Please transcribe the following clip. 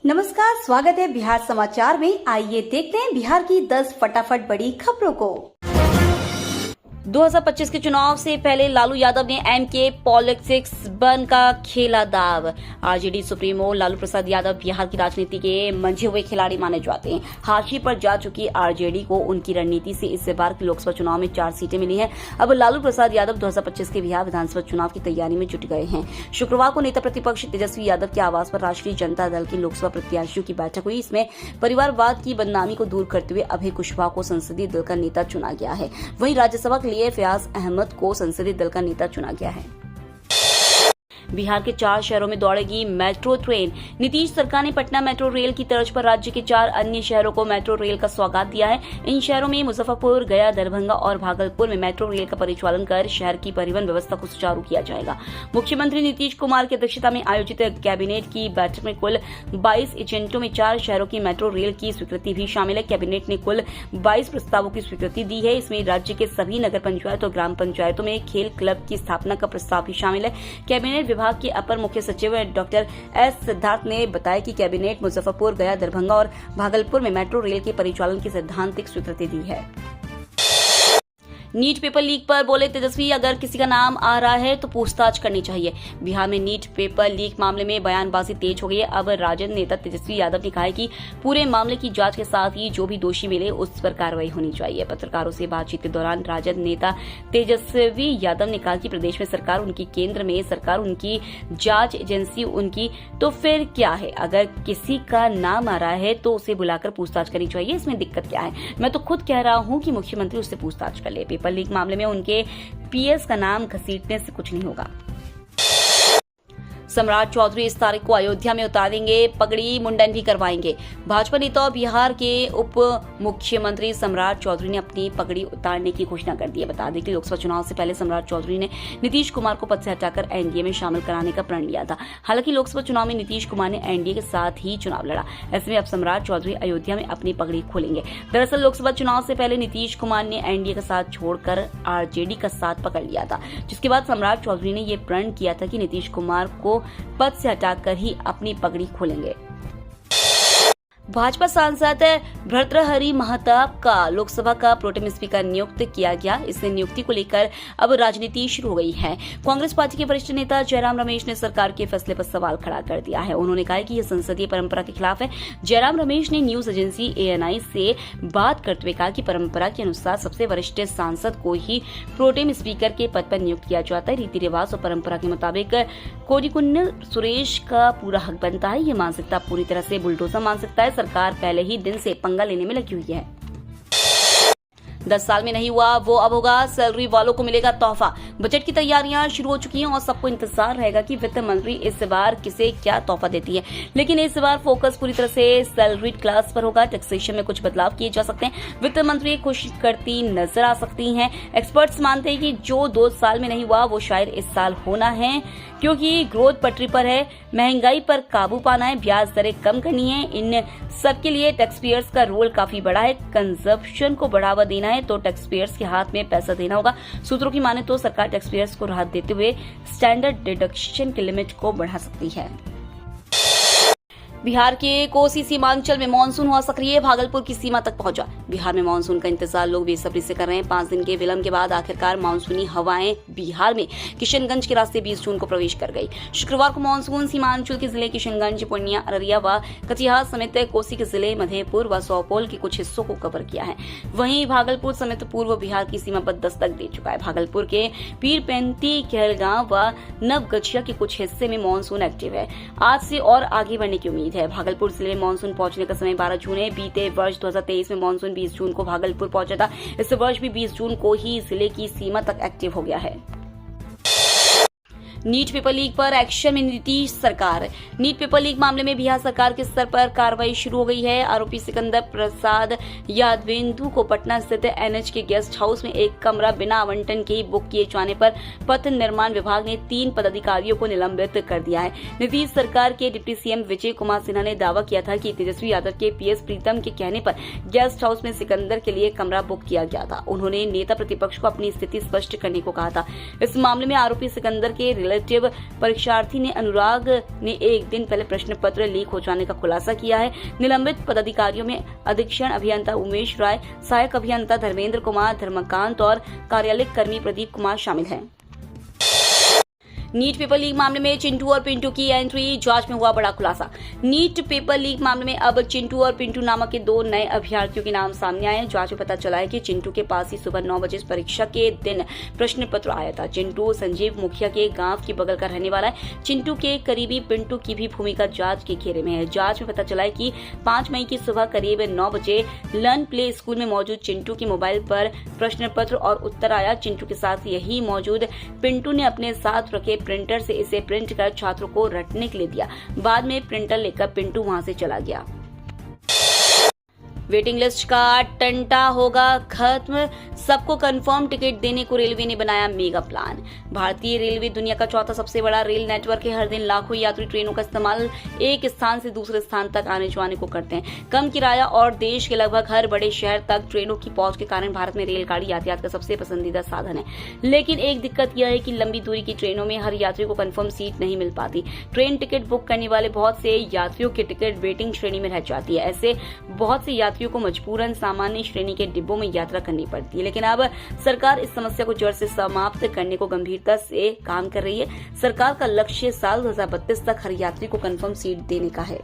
नमस्कार, स्वागत है बिहार समाचार में। आइए देखते हैं बिहार की 10 फटाफट बड़ी खबरों को। 2025 के चुनाव से पहले लालू यादव ने एमके पॉलिटिक्स बन का खेला दाव। आरजेडी सुप्रीमो लालू प्रसाद यादव बिहार की राजनीति के मंझे हुए खिलाड़ी माने जाते हैं। हाशिए पर जा चुकी आरजेडी को उनकी रणनीति से इस बार के लोकसभा चुनाव में 4 सीटें मिली हैं। अब लालू प्रसाद यादव 2025 के बिहार विधानसभा चुनाव की तैयारी में जुट गए हैं। शुक्रवार को नेता प्रतिपक्ष तेजस्वी यादव के आवास पर राष्ट्रीय जनता दल की लोकसभा प्रत्याशियों की बैठक हुई। इसमें परिवारवाद की बदनामी को दूर करते हुए अभय कुशवाहा को संसदीय दल का नेता चुना गया है। वहीं राज्यसभा के लिए फयाज अहमद को संसदीय दल का नेता चुना गया है। बिहार के 4 शहरों में दौड़ेगी मेट्रो ट्रेन। नीतीश सरकार ने पटना मेट्रो रेल की तर्ज पर राज्य के 4 अन्य शहरों को मेट्रो रेल का सौगात दिया है। इन शहरों में मुजफ्फरपुर, गया, दरभंगा और भागलपुर में मेट्रो रेल का परिचालन कर शहर की परिवहन व्यवस्था को सुचारू किया जाएगा। मुख्यमंत्री नीतीश कुमार की अध्यक्षता में आयोजित कैबिनेट की बैठक में कुल 22 एजेंटों में 4 शहरों की मेट्रो रेल की स्वीकृति भी शामिल है। कैबिनेट ने कुल 22 प्रस्तावों की स्वीकृति दी है। इसमें राज्य के सभी नगर पंचायत और ग्राम पंचायतों में खेल क्लब की स्थापना का प्रस्ताव भी शामिल है। कैबिनेट विभाग के अपर मुख्य सचिव डॉक्टर एस सिद्धार्थ ने बताया कि कैबिनेट मुजफ्फरपुर, गया, दरभंगा और भागलपुर में मेट्रो रेल के परिचालन की सैद्धांतिक स्वीकृति दी है। नीट पेपर लीक पर बोले तेजस्वी, अगर किसी का नाम आ रहा है तो पूछताछ करनी चाहिए। बिहार में नीट पेपर लीक मामले में बयानबाजी तेज हो गई है। अब राजद नेता तेजस्वी यादव ने कहा है कि पूरे मामले की जांच के साथ ही जो भी दोषी मिले उस पर कार्रवाई होनी चाहिए। पत्रकारों से बातचीत के दौरान राजद नेता तेजस्वी यादव ने कहा कि प्रदेश में सरकार उनकी, केंद्र में सरकार उनकी, जांच एजेंसी उनकी, तो फिर क्या है? अगर किसी का नाम आ रहा है तो उसे बुलाकर पूछताछ करनी चाहिए। इसमें दिक्कत क्या है? मैं तो खुद कह रहा हूं कि मुख्यमंत्री उससे पूछताछ कर ले। पेपर लीक मामले में उनके पीएस का नाम घसीटने से कुछ नहीं होगा। सम्राट चौधरी इस तारीख को अयोध्या में उतारेंगे, पगड़ी मुंडन भी करवाएंगे। भाजपा नेता और बिहार के उप मुख्यमंत्री सम्राट चौधरी ने अपनी पगड़ी उतारने की घोषणा कर दी है। बता दें कि लोकसभा चुनाव से पहले सम्राट चौधरी ने नीतीश कुमार को पद से हटाकर एनडीए में शामिल कराने का प्रण लिया था। हालांकि लोकसभा चुनाव में नीतीश कुमार ने एनडीए के साथ ही चुनाव लड़ा। ऐसे में अब सम्राट चौधरी अयोध्या में अपनी पगड़ी खोलेंगे। दरअसल लोकसभा चुनाव से पहले नीतीश कुमार ने एनडीए का साथ छोड़कर आरजेडी का साथ पकड़ लिया था, जिसके बाद सम्राट चौधरी ने यह प्रण किया था कि नीतीश कुमार को पद से हटाकर ही अपनी पगड़ी खोलेंगे। भाजपा सांसद भर्तृहरि महताब का लोकसभा का प्रोटेम स्पीकर नियुक्त किया गया। इस नियुक्ति को लेकर अब राजनीति शुरू हो गई है। कांग्रेस पार्टी के वरिष्ठ नेता जयराम रमेश ने सरकार के फैसले पर सवाल खड़ा कर दिया है। उन्होंने कहा कि यह संसदीय परंपरा के खिलाफ है। जयराम रमेश ने न्यूज एजेंसी एएनआई से बात करते हुए कहा कि परंपरा के अनुसार सबसे वरिष्ठ सांसद को ही प्रोटेम स्पीकर के पद पर नियुक्त किया जाता है। रीति रिवाज और परंपरा के मुताबिक कोडिकुन्नल सुरेश का पूरा हक बनता है। ये मानसिकता पूरी तरह से बुलडोजर मानसिकता है। सरकार पहले ही दिन से पंगा लेने में लगी हुई है। 10 साल में नहीं हुआ वो अब होगा, सैलरी वालों को मिलेगा तोहफा। बजट की तैयारियां शुरू हो चुकी हैं और सबको इंतजार रहेगा कि वित्त मंत्री इस बार किसे क्या तोहफा देती है। लेकिन इस बार फोकस पूरी तरह से सैलरीड क्लास पर होगा। टैक्सेशन में कुछ बदलाव किए जा सकते हैं। वित्त मंत्री खुश करती नजर आ सकती हैं। एक्सपर्ट्स मानते हैं कि जो 2 साल में नहीं हुआ वो शायद इस साल होना है, क्योंकि ग्रोथ पटरी पर है, महंगाई पर काबू पाना है, ब्याज दरें कम करनी है। इन सबके लिए टैक्स पेयर्स का रोल काफी बड़ा है। कंजप्शन को बढ़ावा देना है तो टैक्स पेयर्स के हाथ में पैसा देना होगा। सूत्रों की माने तो सरकार टैक्स पेयर्स को राहत देते हुए स्टैंडर्ड डिडक्शन की लिमिट को बढ़ा सकती है। बिहार के कोसी सीमांचल में मानसून हुआ सक्रिय, भागलपुर की सीमा तक पहुंचा। बिहार में मानसून का इंतजार लोग बेसब्री से कर रहे हैं। 5 दिन के विलंब के बाद आखिरकार मानसूनी हवाएं बिहार में किशनगंज के रास्ते 20 जून को प्रवेश कर गई। शुक्रवार को मानसून सीमांचल के जिले किशनगंज, पूर्णिया, अररिया व कटिहार समेत कोसी के जिले, मधेपुर व सौपोल के कुछ हिस्सों को कवर किया है। वहीं भागलपुर समेत पूर्व बिहार की सीमा पर दस्तक दे चुका है। भागलपुर के पीरपेंती, कहलगांव व नवगछिया के कुछ हिस्से में मानसून एक्टिव है। आज से और आगे बढ़ने की उम्मीद है। भागलपुर जिले में मानसून पहुंचने का समय 12 जून है। बीते वर्ष 2023 में मानसून 20 जून को भागलपुर पहुंचा था। इस वर्ष भी 20 जून को ही जिले की सीमा तक एक्टिव हो गया है। नीट पेपर लीक पर एक्शन में नीतीश सरकार। नीट पेपर लीक मामले में बिहार सरकार के स्तर पर कार्रवाई शुरू हो गई है। आरोपी सिकंदर प्रसाद यादवेंदु को पटना स्थित एनएच के गेस्ट हाउस में एक कमरा बिना आवंटन के बुक किए जाने पर पथ निर्माण विभाग ने 3 पदाधिकारियों को निलंबित कर दिया है। नीतीश सरकार के डिप्टी सीएम विजय कुमार सिन्हा ने दावा किया था कि तेजस्वी यादव के पीएस प्रीतम के कहने पर गेस्ट हाउस में सिकंदर के लिए कमरा बुक किया गया था। उन्होंने नेता प्रतिपक्ष को अपनी स्थिति स्पष्ट करने को कहा था। इस मामले में आरोपी सिकंदर के कलेक्टिव परीक्षार्थी ने अनुराग ने एक दिन पहले प्रश्न पत्र लीक हो जाने का खुलासा किया है। निलंबित पदाधिकारियों में अधीक्षण अभियंता उमेश राय, सहायक अभियंता धर्मेंद्र कुमार, धर्मकांत और कार्यालय कर्मी प्रदीप कुमार शामिल हैं। नीट पेपर लीक मामले में चिंटू और पिंटू की एंट्री, जांच में हुआ बड़ा खुलासा। नीट पेपर लीक मामले में अब चिंटू और पिंटू नामक के दो नए अभ्यर्थियों के नाम सामने आए हैं। जांच में पता चला है कि चिंटू के पास ही सुबह 9 बजे परीक्षा के दिन प्रश्न पत्र आया था। चिंटू संजीव मुखिया के गांव की बगल का रहने वाला है। चिंटू के करीबी पिंटू की भी भूमिका जांच के घेरे में है। जांच में पता चला है कि 5 मई की सुबह करीब 9 बजे लर्न प्ले स्कूल में मौजूद चिंटू के मोबाइल पर प्रश्न पत्र और उत्तर आया। चिंटू के साथ यही मौजूद पिंटू ने अपने साथ रखे प्रिंटर से इसे प्रिंट कर छात्रों को रटने के लिए दिया। बाद में प्रिंटर लेकर पिंटू वहां से चला गया। वेटिंग लिस्ट का टंटा होगा खत्म, सबको कंफर्म टिकट देने को रेलवे ने बनाया मेगा प्लान। भारतीय रेलवे दुनिया का चौथा सबसे बड़ा रेल नेटवर्क है। हर दिन लाखों यात्री ट्रेनों का इस्तेमाल एक स्थान से दूसरे स्थान तक आने जाने को करते हैं। कम किराया और देश के लगभग हर बड़े शहर तक ट्रेनों की पहुंच के कारण भारत में रेलगाड़ी यातायात का सबसे पसंदीदा साधन है। लेकिन एक दिक्कत यह है कि लंबी दूरी की ट्रेनों में हर यात्री को कंफर्म सीट नहीं मिल पाती। ट्रेन टिकट बुक करने वाले बहुत से यात्रियों की टिकट वेटिंग श्रेणी में रह जाती है। ऐसे बहुत से यात्रियों को मजबूरन सामान्य श्रेणी के डिब्बों में यात्रा करनी पड़ती है। लेकिन अब सरकार इस समस्या को जड़ से समाप्त करने को गंभीरता से काम कर रही है। सरकार का लक्ष्य साल 2032 तक हर यात्री को कंफर्म सीट देने का है।